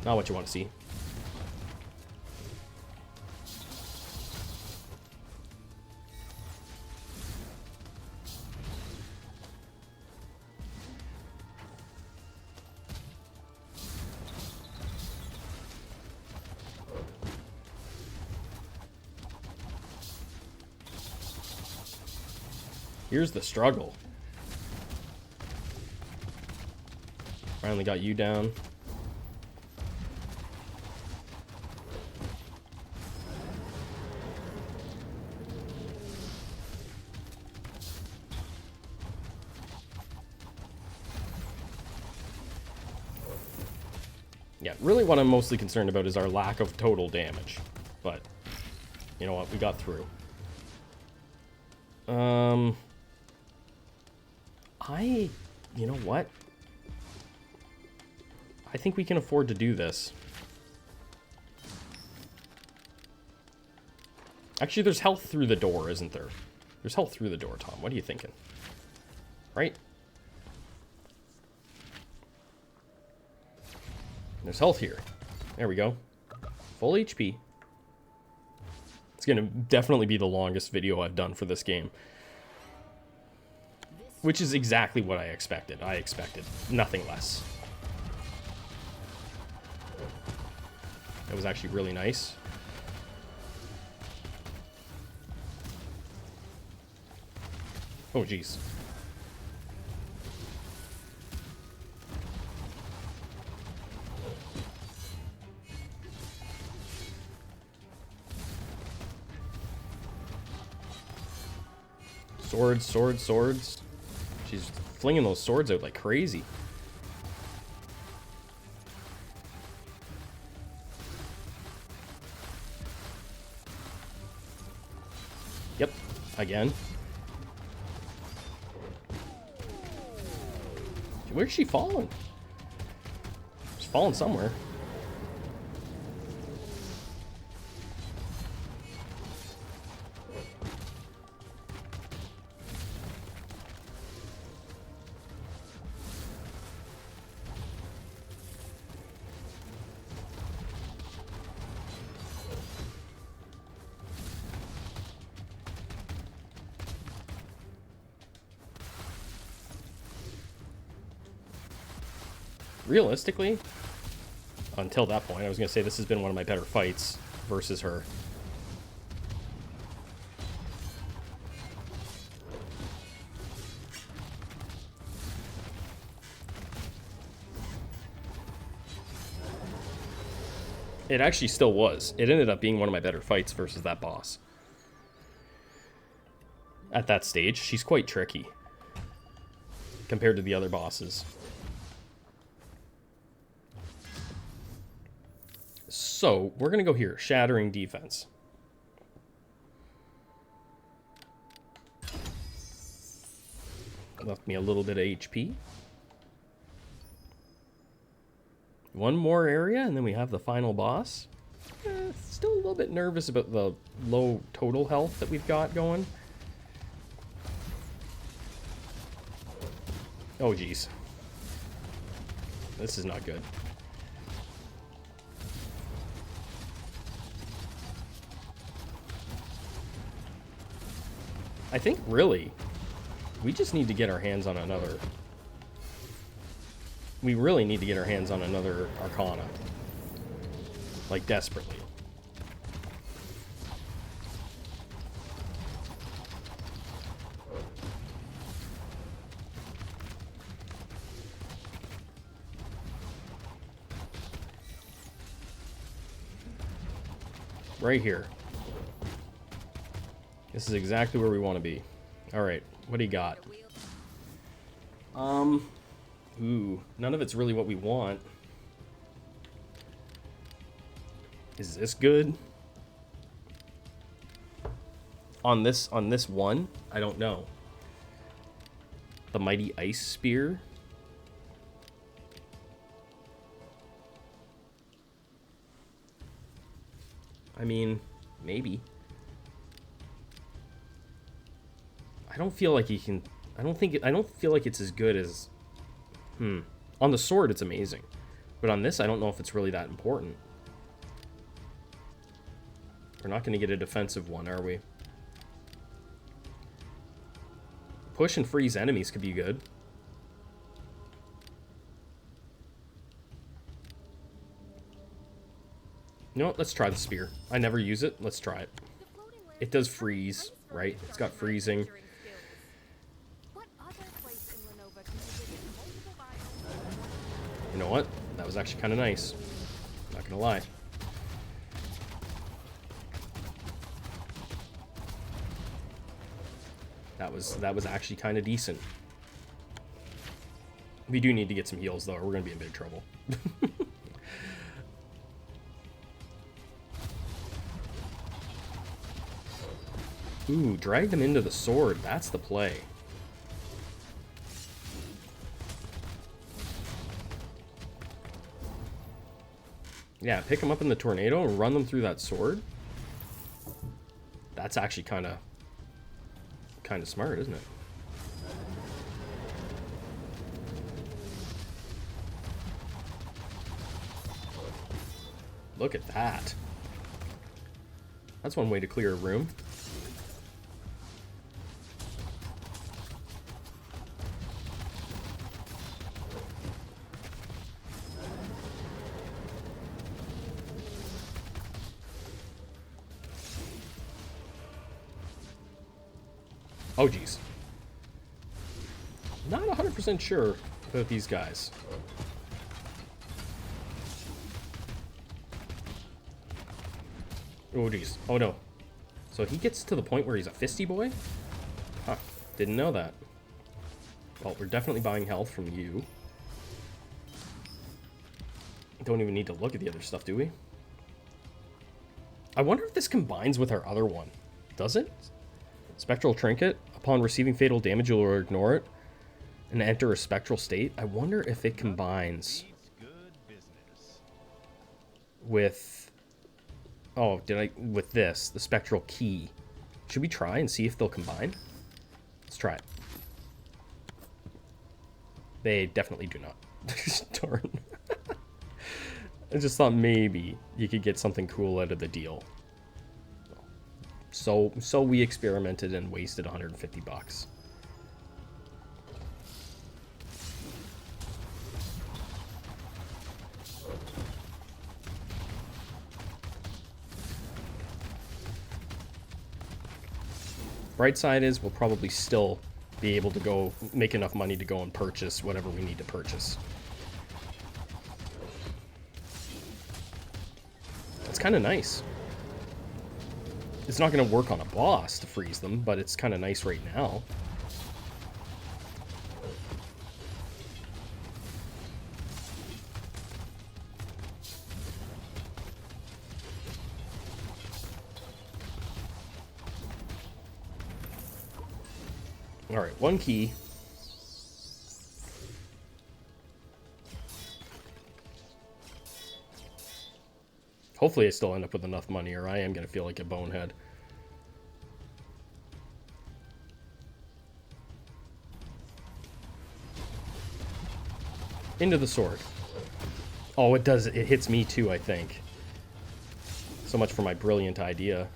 Not what you want to see. Here's the struggle. Finally got you down. Yeah, really what I'm mostly concerned about is our lack of total damage. But, you know what, we got through. You know what? I think we can afford to do this. Actually, there's health through the door, isn't there? There's health through the door, Tom. What are you thinking? Right? There's health here. There we go. Full HP. It's gonna definitely be the longest video I've done for this game. Which is exactly what I expected. I expected nothing less. That was actually really nice. Oh, jeez. Swords, swords, swords. She's flinging those swords out like crazy. Yep, again. Where's she falling? She's falling somewhere. Realistically, until that point, I was going to say this has been one of my better fights versus her. It actually still was. It ended up being one of my better fights versus that boss. At that stage, she's quite tricky compared to the other bosses. So, we're going to go here. Shattering defense. Left me a little bit of HP. One more area, and then we have the final boss. Still a little bit nervous about the low total health that we've got going. Oh, geez. This is not good. I think, really, we just need to get our hands on another... We really need to get our hands on another Arcana. Like, desperately. Right here. This is exactly where we want to be. Alright, what do you got? Ooh, none of it's really what we want. Is this good? On this one? I don't know. The Mighty Ice Spear. I mean, maybe. I don't feel like he can... I don't feel like it's as good as... On the sword, it's amazing. But on this, I don't know if it's really that important. We're not going to get a defensive one, are we? Push and freeze enemies could be good. You know what? Let's try the spear. I never use it. Let's try it. It does freeze, right? It's got freezing. You know what? That was actually kind of nice. Not gonna lie. That was actually kind of decent. We do need to get some heals though, or we're gonna be in big trouble. Ooh, drag them into the sword. That's the play. Yeah, pick them up in the tornado and run them through that sword. That's actually kind of smart, isn't it? Look at that. That's one way to clear a room. Oh, geez. Not 100% sure about these guys. Oh, geez. Oh, no. So he gets to the point where he's a fisty boy? Huh. Didn't know that. Well, we're definitely buying health from you. Don't even need to look at the other stuff, do we? I wonder if this combines with our other one. Does it? Spectral Trinket. Upon receiving fatal damage, you'll ignore it and enter a spectral state. I wonder if it combines with... Oh, with this, the Spectral Key. Should we try and see if they'll combine? Let's try it. They definitely do not. Darn. I just thought maybe you could get something cool out of the deal. So we experimented and wasted 150 bucks. Bright side is we'll probably still be able to go make enough money to go and purchase whatever we need to purchase. It's kind of nice. It's not going to work on a boss to freeze them, but it's kind of nice right now. Alright, one key. Hopefully I still end up with enough money, or I am going to feel like a bonehead. Into the sword. Oh, it does. It hits me too, I think. So much for my brilliant idea.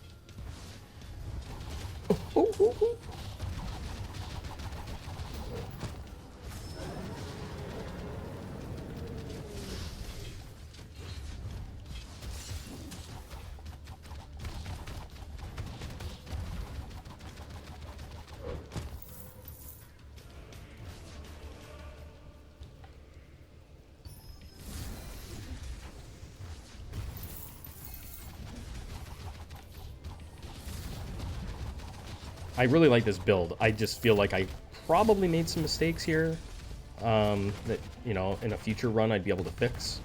I really like this build. I just feel like I probably made some mistakes here that, you know, in a future run I'd be able to fix.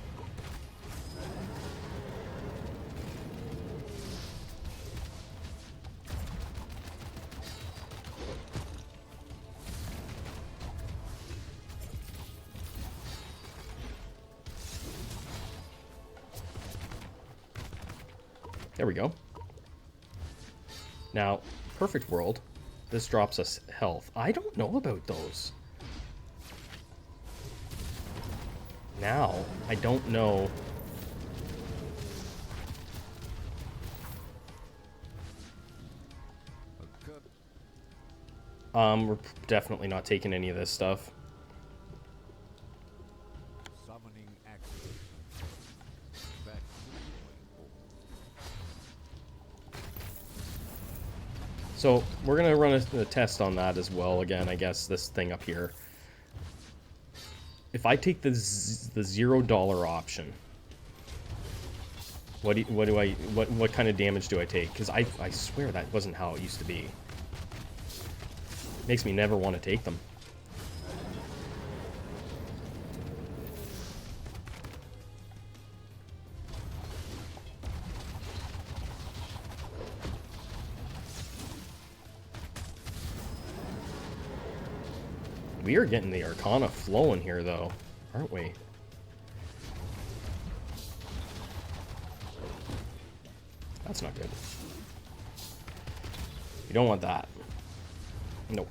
There we go. Now, perfect world. This drops us health. I don't know about those. Now, I don't know. We're definitely not taking any of this stuff. Summoning action. Back So we're gonna run a test on that as well. Again, I guess this thing up here. If I take the $0 option, what kind of damage do I take? Because I swear that wasn't how it used to be. Makes me never want to take them. We are getting the Arcana flowing here, though, aren't we? That's not good. You don't want that. Nope.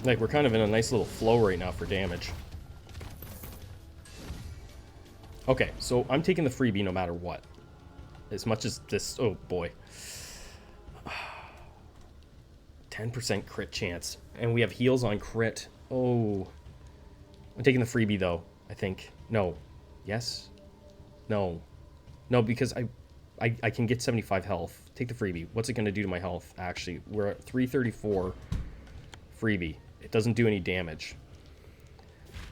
Like, we're kind of in a nice little flow right now for damage. Okay, so I'm taking the freebie no matter what. As much as this... Oh, boy. 10% crit chance. And we have heals on crit. Oh. I'm taking the freebie, though, I think. No. Yes? No. No, because I can get 75 health. Take the freebie. What's it going to do to my health, actually? We're at 334 freebie. It doesn't do any damage.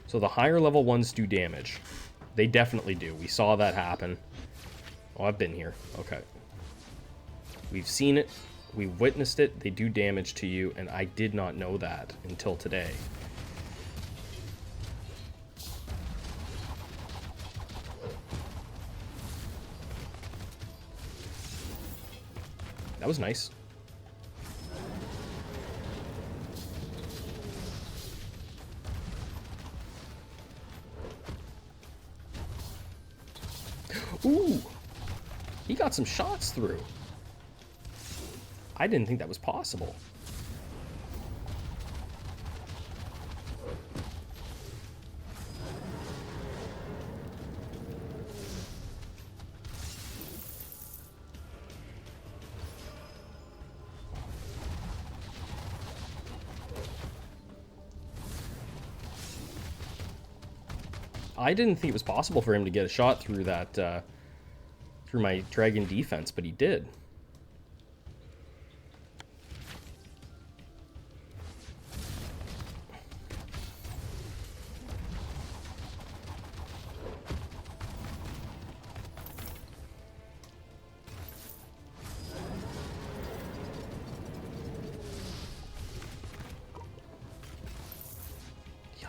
So the higher level ones do damage. They definitely do. We saw that happen. Oh, I've been here. Okay. We've seen it. We've witnessed it. They do damage to you, and I did not know that until today. That was nice. Ooh! He got some shots through. I didn't think that was possible. I didn't think it was possible for him to get a shot through that, through my dragon defense, but he did.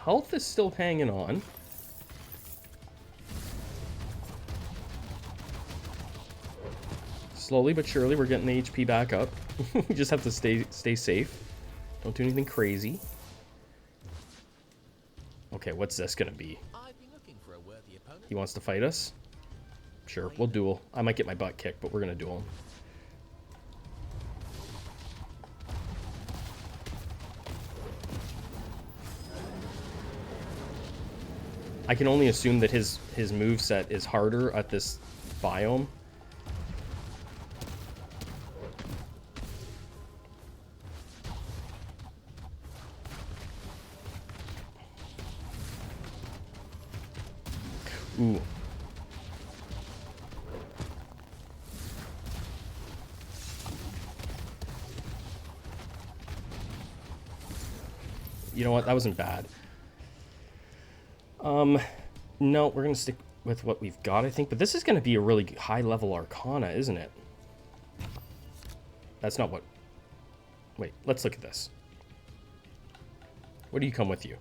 Health is still hanging on. Slowly but surely, we're getting the HP back up. We just have to stay safe. Don't do anything crazy. Okay, what's this gonna be? I've been looking for a worthy opponent. He wants to fight us? Sure, we'll duel. I might get my butt kicked, but we're gonna duel him. I can only assume that his moveset is harder at this biome. Ooh. You know what? That wasn't bad. No, we're going to stick with what we've got, I think. But this is going to be a really high-level Arcana, isn't it? That's not what... Wait, let's look at this. What do you come with you?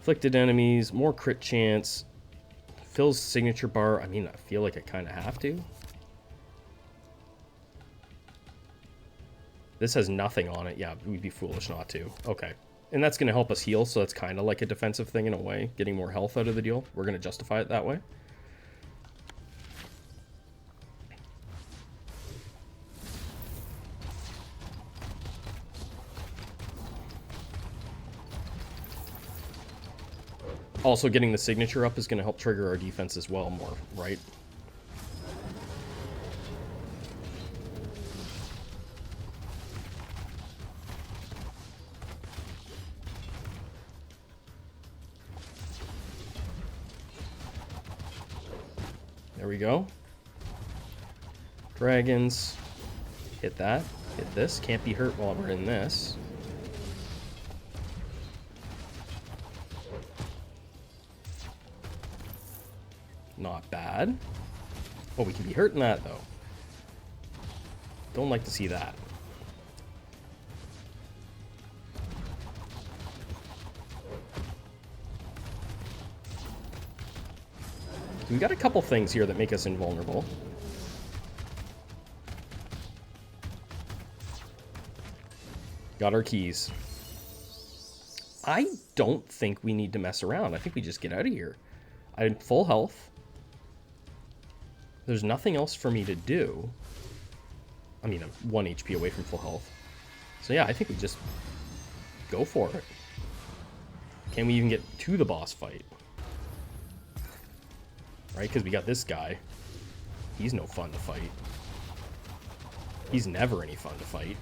Afflicted enemies, more crit chance, fills signature bar. I mean, I feel like I kind of have to. This has nothing on it. Yeah, we'd be foolish not to. Okay. And that's going to help us heal, so that's kind of like a defensive thing in a way. Getting more health out of the deal. We're going to justify it that way. Also, getting the signature up is going to help trigger our defense as well more, right? There we go. Dragons. Hit that. Hit this. Can't be hurt while we're in this. Not bad. Oh, we can be hurting that, though. Don't like to see that. We got a couple things here that make us invulnerable. Got our keys. I don't think we need to mess around. I think we just get out of here. I'm full health. There's nothing else for me to do. I mean, I'm 1 HP away from full health. So yeah, I think we just go for it. Can we even get to the boss fight? Right, because we got this guy. He's no fun to fight. He's never any fun to fight.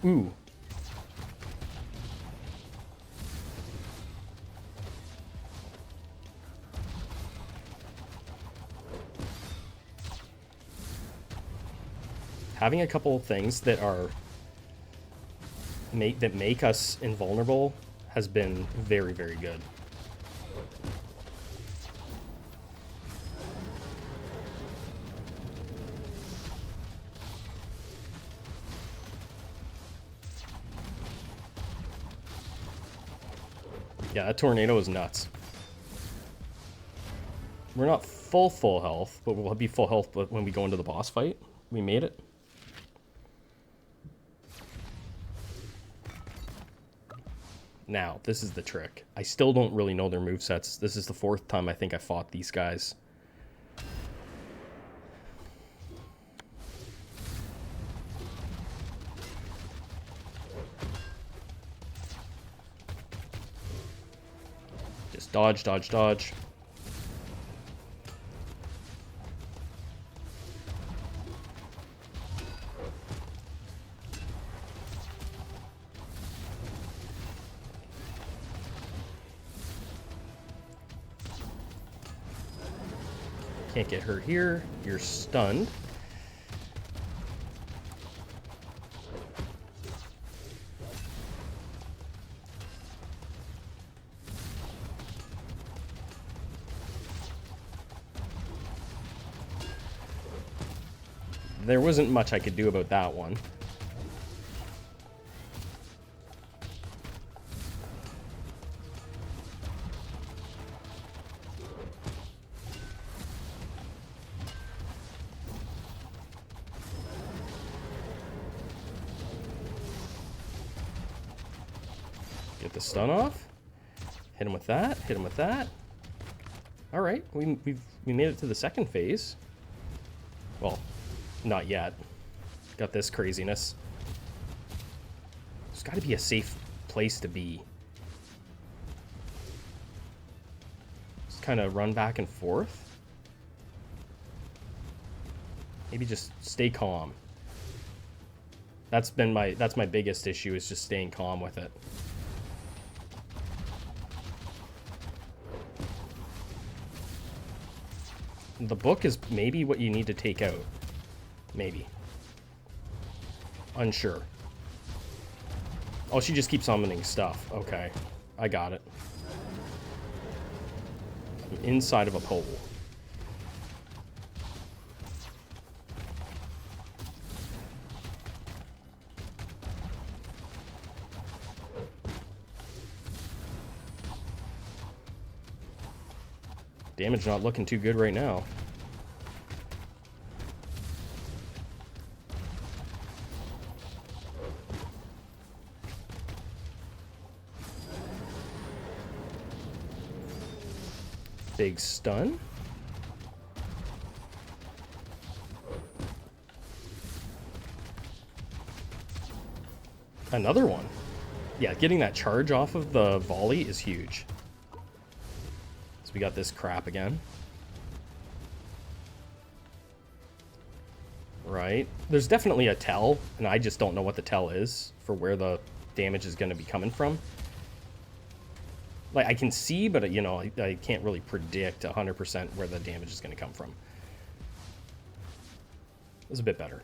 Ooh. Having a couple of things that are make us invulnerable has been very, very good. Yeah, that tornado is nuts. We're not full health, but we'll be full health when we go into the boss fight. We made it. Now, this is the trick. I still don't really know their movesets. This is the 4th time I think I fought these guys. Just dodge, dodge, dodge. Can't get hurt here. You're stunned. There wasn't much I could do about that one. Get the stun off. Hit him with that. Hit him with that. All right, we made it to the 2nd phase. Well, not yet. Got this craziness. There's got to be a safe place to be. Just kind of run back and forth. Maybe just stay calm. That's my biggest issue, is just staying calm with it. The book is maybe what you need to take out. Maybe. Unsure. Oh, she just keeps summoning stuff. Okay. I got it. Inside of a pole. Damage not looking too good right now. Big stun. Another one. Yeah, getting that charge off of the volley is huge. So we got this crap again. Right. There's definitely a tell, and I just don't know what the tell is for where the damage is going to be coming from. Like, I can see, but, you know, I can't really predict 100% where the damage is going to come from. It was a bit better.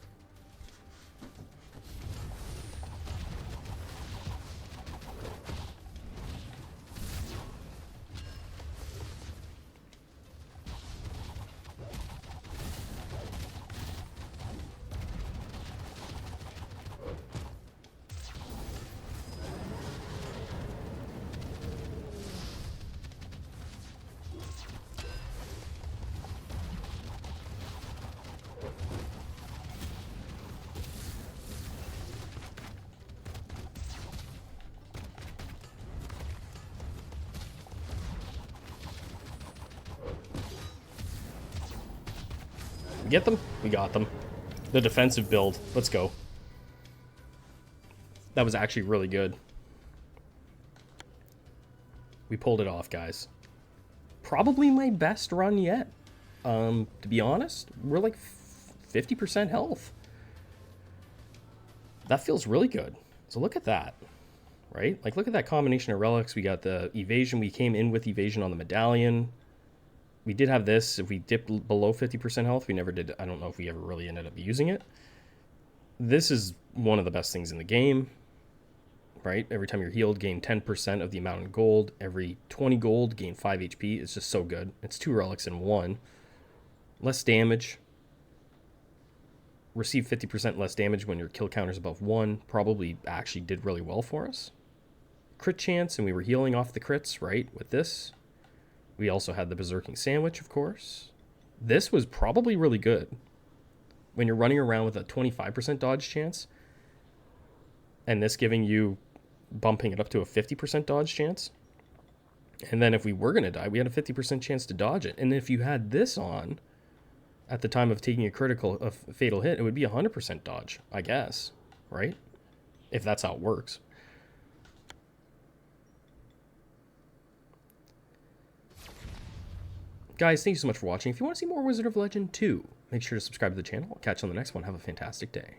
We get them? We got them. The defensive build. Let's go. That was actually really good. We pulled it off, guys. Probably my best run yet. To be honest, we're like 50% health. That feels really good. So look at that, right? Like, look at that combination of relics. We got the evasion. We came in with evasion on the medallion. We did have this. If we dipped below 50% health, we never did. I don't know if we ever really ended up using it. This is one of the best things in the game, right? Every time you're healed, gain 10% of the amount in gold. Every 20 gold, gain 5 HP. It's just so good. It's 2 relics in 1. Less damage. Receive 50% less damage when your kill counter is above 1. Probably actually did really well for us. Crit chance, and we were healing off the crits, right, with this. We also had the Berserking Sandwich, of course. This was probably really good. When you're running around with a 25% dodge chance, and this giving you, bumping it up to a 50% dodge chance. And then if we were going to die, we had a 50% chance to dodge it. And if you had this on, at the time of taking a fatal hit, it would be 100% dodge, I guess, right? If that's how it works. Guys, thank you so much for watching. If you want to see more Wizard of Legend 2, make sure to subscribe to the channel. I'll catch you on the next one. Have a fantastic day.